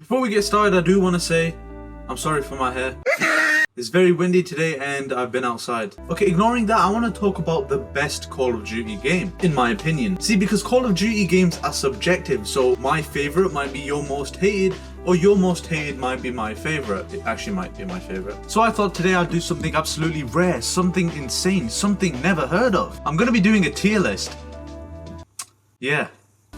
Before we get started, I do want to say, I'm sorry for my hair. It's very windy today and I've been outside. Okay, ignoring that, I want to talk about the best Call of Duty game, in my opinion. See, because Call of Duty games are subjective, so my favorite might be your most hated, or your most hated might be my favorite. It actually might be my favorite. So I thought today I'd do something absolutely rare, something insane, something never heard of. I'm going to be doing a tier list. Yeah.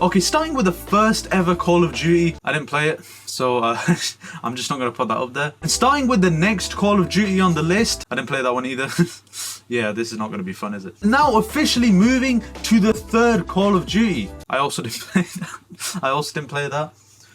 Okay, starting with the first ever Call of Duty. I didn't play it, so I'm just not going to put that up there. And starting with the next Call of Duty on the list. I didn't play that one either. Yeah, this is not going to be fun, is it? Now officially moving to the third Call of Duty. I also didn't play that.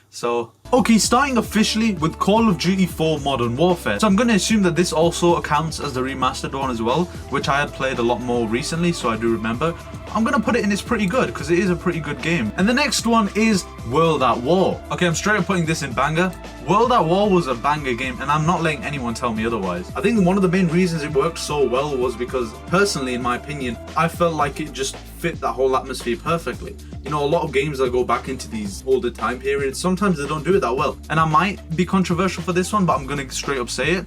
So, okay, starting officially with Call of Duty 4 Modern Warfare. So I'm going to assume that this also accounts as the remastered one as well, which I had played a lot more recently, so I do remember. I'm going to put it in, it's pretty good, because it is a pretty good game. And the next one is World at War. Okay, I'm straight up putting this in banger. World at War was a banger game, and I'm not letting anyone tell me otherwise. I think one of the main reasons it worked so well was because, personally, in my opinion, I felt like it just fit that whole atmosphere perfectly. You know, a lot of games that go back into these older time periods, sometimes they don't do it that well. And I might be controversial for this one, but I'm going to straight up say it.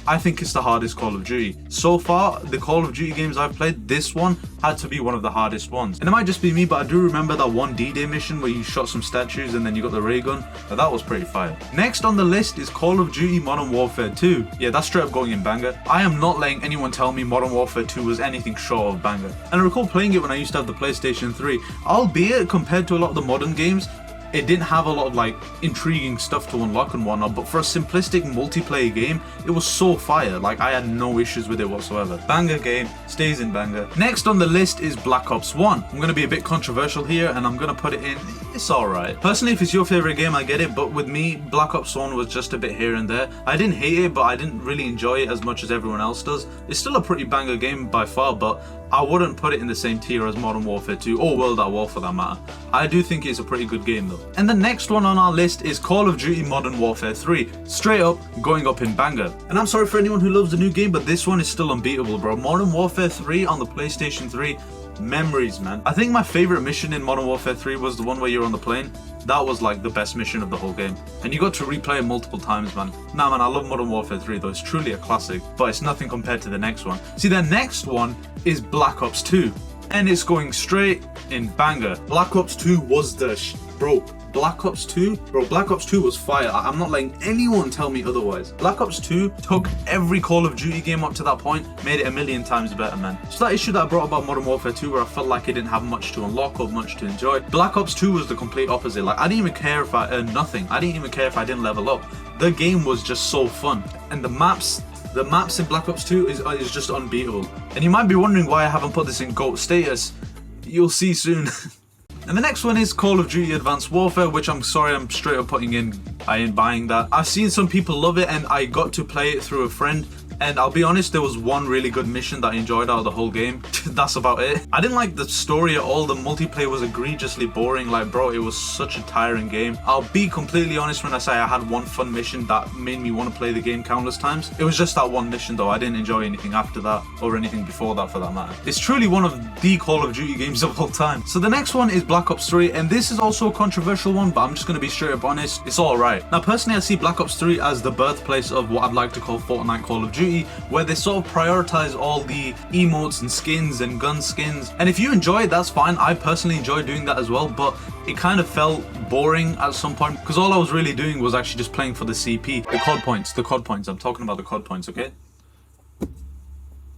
I think it's the hardest Call of Duty. So far, the Call of Duty games I've played, this one had to be one of the hardest ones. And it might just be me, but I do remember that one D-Day mission where you shot some statues and then you got the ray gun. That was pretty fire. Next on the list is Call of Duty Modern Warfare 2. Yeah, that's straight up going in banger. I am not letting anyone tell me Modern Warfare 2 was anything short of banger. And I recall playing it when I used to have the PlayStation 3. Albeit, compared to a lot of the modern games, it didn't have a lot of like intriguing stuff to unlock and whatnot, but for a simplistic multiplayer game, it was so fire. Like, I had no issues with it whatsoever. Banger game, stays in banger. Next on the list is Black Ops 1. I'm going to be a bit controversial here and I'm going to put it in, it's alright. Personally, if it's your favorite game, I get it, but with me, Black Ops 1 was just a bit here and there. I didn't hate it, but I didn't really enjoy it as much as everyone else does. It's still a pretty banger game by far, but I wouldn't put it in the same tier as Modern Warfare 2 or World at War for that matter. I do think it's a pretty good game though. And the next one on our list is Call of Duty Modern Warfare 3. Straight up, going up in banger. And I'm sorry for anyone who loves the new game, but this one is still unbeatable, bro. Modern Warfare 3 on the PlayStation 3, memories, man. I think my favorite mission in Modern Warfare 3 was the one where you're on the plane. That was like the best mission of the whole game. And you got to replay it multiple times, man. Nah, man, I love Modern Warfare 3 though. It's truly a classic, but it's nothing compared to the next one. See, the next one is Black Ops 2. And it's going straight in banger. Black Ops 2 was the bro. Black Ops 2? Bro, Black Ops 2 was fire. I'm not letting anyone tell me otherwise. Black Ops 2 took every Call of Duty game up to that point, made it a million times better, man. So that issue that I brought about Modern Warfare 2 where I felt like it didn't have much to unlock or much to enjoy, Black Ops 2 was the complete opposite. Like, I didn't even care if I earned nothing. I didn't even care if I didn't level up. The game was just so fun. And the maps in Black Ops 2 is just unbeatable. And you might be wondering why I haven't put this in GOAT status. You'll see soon. And the next one is Call of Duty Advanced Warfare, which I'm sorry, I'm straight up putting in, I ain't buying that. I've seen some people love it and I got to play it through a friend. And I'll be honest, there was one really good mission that I enjoyed out of the whole game. That's about it. I didn't like the story at all. The multiplayer was egregiously boring. Like, bro, it was such a tiring game. I'll be completely honest when I say I had one fun mission that made me want to play the game countless times. It was just that one mission though. I didn't enjoy anything after that or anything before that for that matter. It's truly one of the Call of Duty games of all time. So the next one is Black Ops 3, and this is also a controversial one, but I'm just going to be straight up honest. It's alright. Now, personally, I see Black Ops 3 as the birthplace of what I'd like to call Fortnite Call of Duty, where they sort of prioritize all the emotes and skins and gun skins. And if you enjoy it, that's fine. I personally enjoy doing that as well, but it kind of felt boring at some point because all I was really doing was actually just playing for the CP. The COD points. I'm talking about the COD points, okay?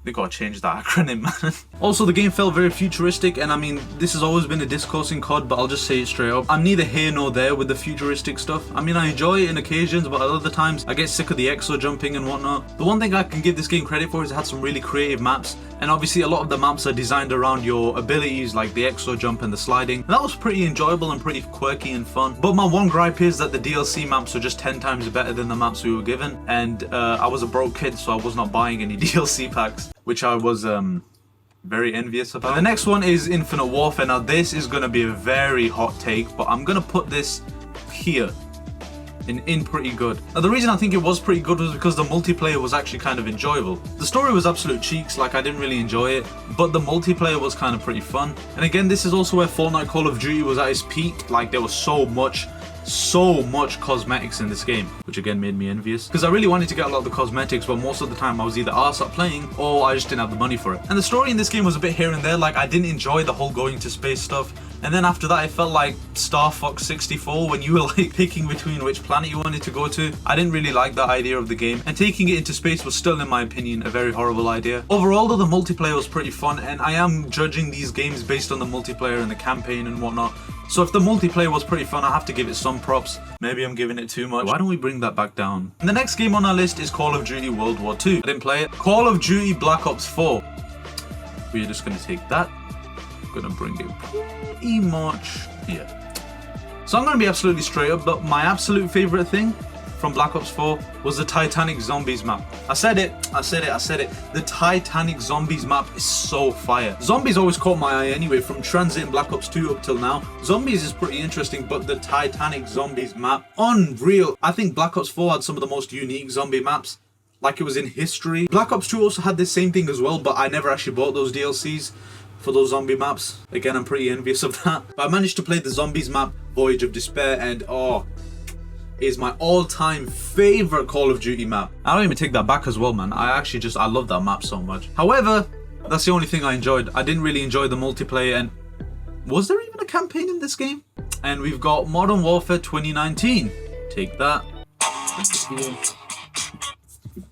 They gotta change that acronym, man. Also, the game felt very futuristic, and I mean, this has always been a discourse in COD, but I'll just say it straight up. I'm neither here nor there with the futuristic stuff. I mean, I enjoy it in occasions, but at other times, I get sick of the exo jumping and whatnot. The one thing I can give this game credit for is it had some really creative maps, and obviously a lot of the maps are designed around your abilities, like the exo jump and the sliding. And that was pretty enjoyable and pretty quirky and fun. But my one gripe is that the DLC maps were just 10 times better than the maps we were given, and I was a broke kid, so I was not buying any DLC packs, which I was very envious about. The next one is Infinite Warfare. Now this is going to be a very hot take, but I'm going to put this here in pretty good. Now the reason I think it was pretty good was because the multiplayer was actually kind of enjoyable. The story was absolute cheeks, like I didn't really enjoy it, but the multiplayer was kind of pretty fun. And again, this is also where Fortnite Call of Duty was at its peak. Like there was so much so much cosmetics in this game, which again made me envious because I really wanted to get a lot of the cosmetics, but most of the time I was either arse at playing or I just didn't have the money for it. And the story in this game was a bit here and there. Like, I didn't enjoy the whole going to space stuff, and then after that it felt like Star Fox 64 when you were like picking between which planet you wanted to go to. I didn't really like that idea of the game, and taking it into space was still, in my opinion, a very horrible idea. Overall though, the multiplayer was pretty fun, and I am judging these games based on the multiplayer and the campaign and whatnot. So if the multiplayer was pretty fun, I have to give it some props. Maybe I'm giving it too much. Why don't we bring that back down? And the next game on our list is Call of Duty World War 2. I didn't play it. Call of Duty Black Ops 4. We're just gonna take that. I'm gonna bring it pretty much here. So I'm gonna be absolutely straight up, but my absolute favorite thing from Black Ops 4 was the Titanic Zombies map. I said it. The Titanic Zombies map is so fire. Zombies always caught my eye anyway, from Tranzit and Black Ops 2 up till now. Zombies is pretty interesting, but the Titanic Zombies map, unreal. I think Black Ops 4 had some of the most unique zombie maps, like it was in history. Black Ops 2 also had this same thing as well, but I never actually bought those DLCs for those zombie maps. Again, I'm pretty envious of that. But I managed to play the Zombies map, Voyage of Despair, and oh, is my all-time favorite Call of Duty map. I don't even take that back as well, man. I love that map so much. However, that's the only thing I enjoyed. I didn't really enjoy the multiplayer, and was there even a campaign in this game? And we've got Modern Warfare 2019. Take that.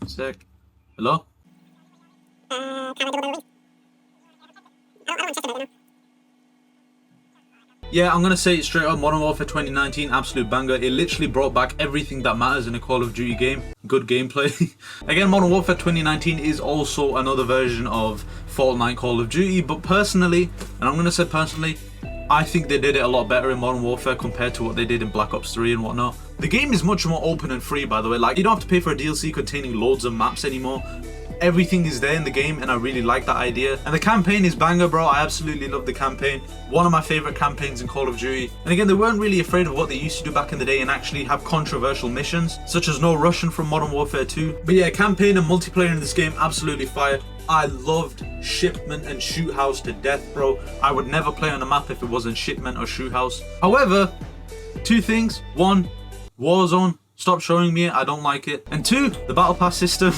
Sec. Hello? Yeah, I'm gonna say it straight up, Modern Warfare 2019, absolute banger. It literally brought back everything that matters in a Call of Duty game. Good gameplay. Again, Modern Warfare 2019 is also another version of Fortnite Call of Duty, but personally, and I'm gonna say personally, I think they did it a lot better in Modern Warfare compared to what they did in Black Ops 3 and whatnot. The game is much more open and free, by the way. Like, you don't have to pay for a DLC containing loads of maps anymore. Everything is there in the game, and I really like that idea. And the campaign is banger, bro. I absolutely love the campaign. One of my favorite campaigns in Call of Duty. And again, they weren't really afraid of what they used to do back in the day and actually have controversial missions, such as no Russian from Modern Warfare 2. But yeah, campaign and multiplayer in this game, absolutely fire. I loved Shipment and Shoot House to death, bro. I would never play on a map if it wasn't Shipment or Shoot House. However, two things. One, Warzone. Stop showing me it. I don't like it. And two, the Battle Pass system.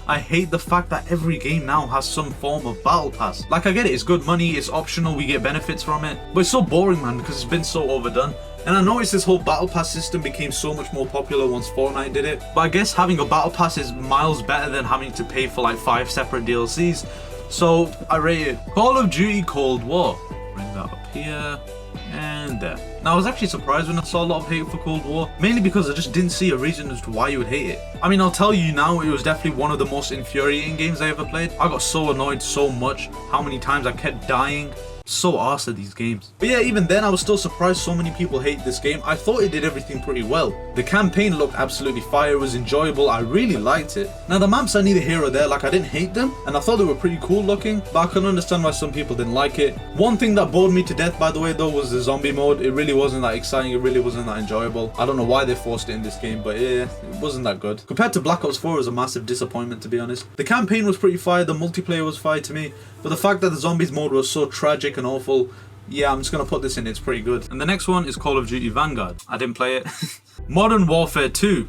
I hate the fact that every game now has some form of battle pass. Like, I get it, it's good money, it's optional, we get benefits from it, but it's so boring, man, because it's been so overdone. And I noticed this whole battle pass system became so much more popular once Fortnite did it, but I guess having a battle pass is miles better than having to pay for like 5 separate DLCs. So I rate it. Call of Duty Cold War. Bring that up here and there. Now, I was actually surprised when I saw a lot of hate for Cold War, mainly because I just didn't see a reason as to why you would hate it. I mean, I'll tell you now, it was definitely one of the most infuriating games I ever played. I got so annoyed so much, how many times I kept dying. So arse at these games. But yeah, even then I was still surprised so many people hate this game. I thought it did everything pretty well. The campaign looked absolutely fire, it was enjoyable, I really liked it. Now the maps are neither here or there, like I didn't hate them, and I thought they were pretty cool looking, but I can understand why some people didn't like it. One thing that bored me to death, by the way, though, was the zombie mode. It really wasn't that exciting, it really wasn't that enjoyable. I don't know why they forced it in this game, but yeah, it wasn't that good. Compared to Black Ops 4, it was a massive disappointment, to be honest. The campaign was pretty fire, the multiplayer was fire to me, but the fact that the zombies mode was so tragic and awful, yeah, I'm just gonna put this in, it's pretty good. And the next one is Call of Duty Vanguard. I didn't play it. Modern Warfare 2.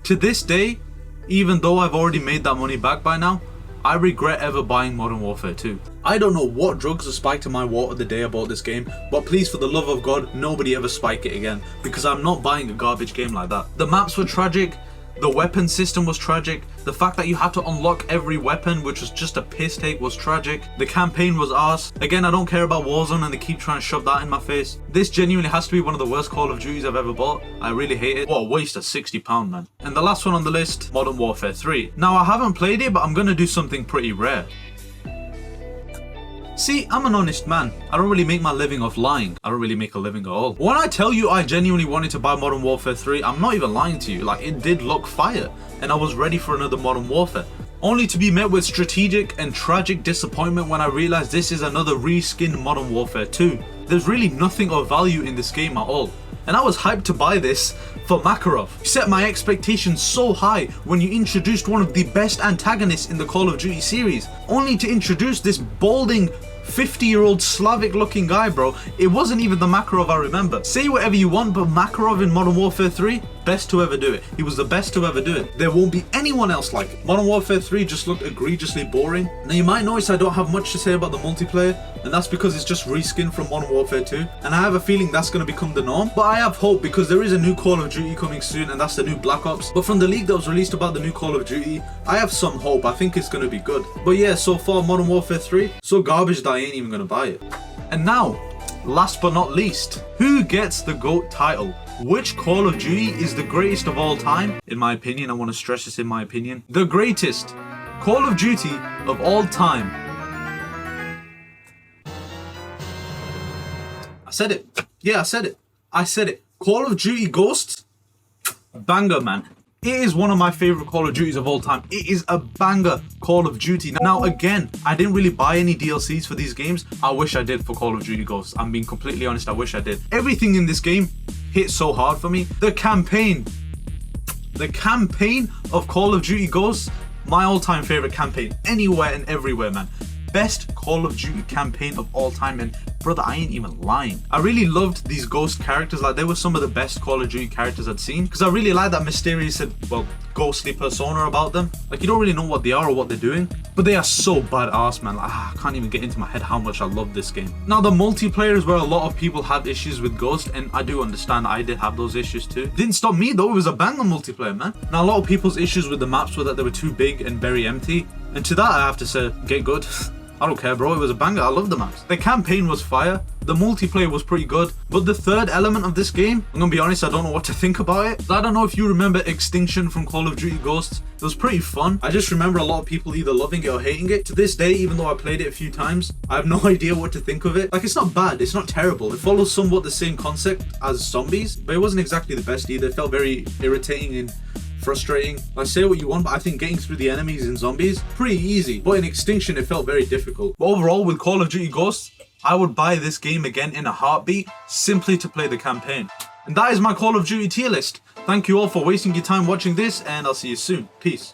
To this day, even though I've already made that money back by now, I regret ever buying Modern Warfare 2. I don't know what drugs were spiked in my water the day I bought this game, but please, for the love of God, nobody ever spike it again, because I'm not buying a garbage game like that. The maps were tragic. The weapon system was tragic. The fact that you had to unlock every weapon, which was just a piss take, was tragic. The campaign was arse. Again, I don't care about Warzone and they keep trying to shove that in my face. This genuinely has to be one of the worst Call of Duties I've ever bought. I really hate it. What a waste of £60, man. And the last one on the list, Modern Warfare 3. Now, I haven't played it, but I'm gonna do something pretty rare. See, I'm an honest man. I don't really make my living off lying. I don't really make a living at all. When I tell you I genuinely wanted to buy Modern Warfare 3, I'm not even lying to you. Like, it did look fire, and I was ready for another Modern Warfare. Only to be met with strategic and tragic disappointment when I realized this is another reskinned Modern Warfare 2. There's really nothing of value in this game at all. And I was hyped to buy this for Makarov. You set my expectations so high when you introduced one of the best antagonists in the Call of Duty series, only to introduce this balding, 50-year-old Slavic looking guy, bro. It wasn't even the Makarov I remember. Say whatever you want, but Makarov in Modern Warfare 3, best to ever do it. He was the best to ever do it. There won't be anyone else like it. Modern Warfare 3 just looked egregiously boring. Now you might notice I don't have much to say about the multiplayer, and that's because it's just reskin from Modern Warfare 2, and I have a feeling that's going to become the norm. But I have hope because there is a new Call of Duty coming soon, and that's the new Black Ops. But from the leak that was released about the new Call of Duty, I have some hope. I think it's going to be good. But yeah, so far Modern Warfare 3, so garbage that I ain't even going to buy it. And now, last but not least, who gets the GOAT title? Which Call of Duty is the greatest of all time? In my opinion, I want to stress this, in my opinion. The greatest Call of Duty of all time. I said it. Yeah, I said it. I said it. Call of Duty Ghosts, banger, man. It is one of my favorite Call of Duties of all time. It is a banger Call of Duty. Now again, I didn't really buy any DLCs for these games. I wish I did for Call of Duty Ghosts. I'm being completely honest, I wish I did. Everything in this game hit so hard for me. The campaign of Call of Duty Ghosts, my all-time favorite campaign, anywhere and everywhere, man. Best Call of Duty campaign of all time, and brother, I ain't even lying. I really loved these ghost characters. Like, they were some of the best Call of Duty characters I'd seen, because I really like that mysterious, well, ghostly persona about them. Like, you don't really know what they are or what they're doing, but they are so badass, man. Like, I can't even get into my head how much I love this game. Now, the multiplayer is where a lot of people have issues with Ghost, and I do understand. I did have those issues too. Didn't stop me though. It was a banger multiplayer, man. Now, a lot of people's issues with the maps were that they were too big and very empty, and to that I have to say, get good. I don't care, bro. It was a banger. I love the maps. The campaign was fire. The multiplayer was pretty good. But the third element of this game, I'm gonna be honest, I don't know what to think about it. I don't know if you remember Extinction from Call of Duty Ghosts. It was pretty fun. I just remember a lot of people either loving it or hating it. To this day, even though I played it a few times, I have no idea what to think of it. Like, it's not bad. It's not terrible. It follows somewhat the same concept as Zombies, but it wasn't exactly the best either. It felt very irritating and frustrating. I say what you want, but I think getting through the enemies in Zombies, pretty easy. But in Extinction, it felt very difficult. But overall, with Call of Duty Ghosts, I would buy this game again in a heartbeat, simply to play the campaign. And that is my Call of Duty tier list. Thank you all for wasting your time watching this, and I'll see you soon. Peace.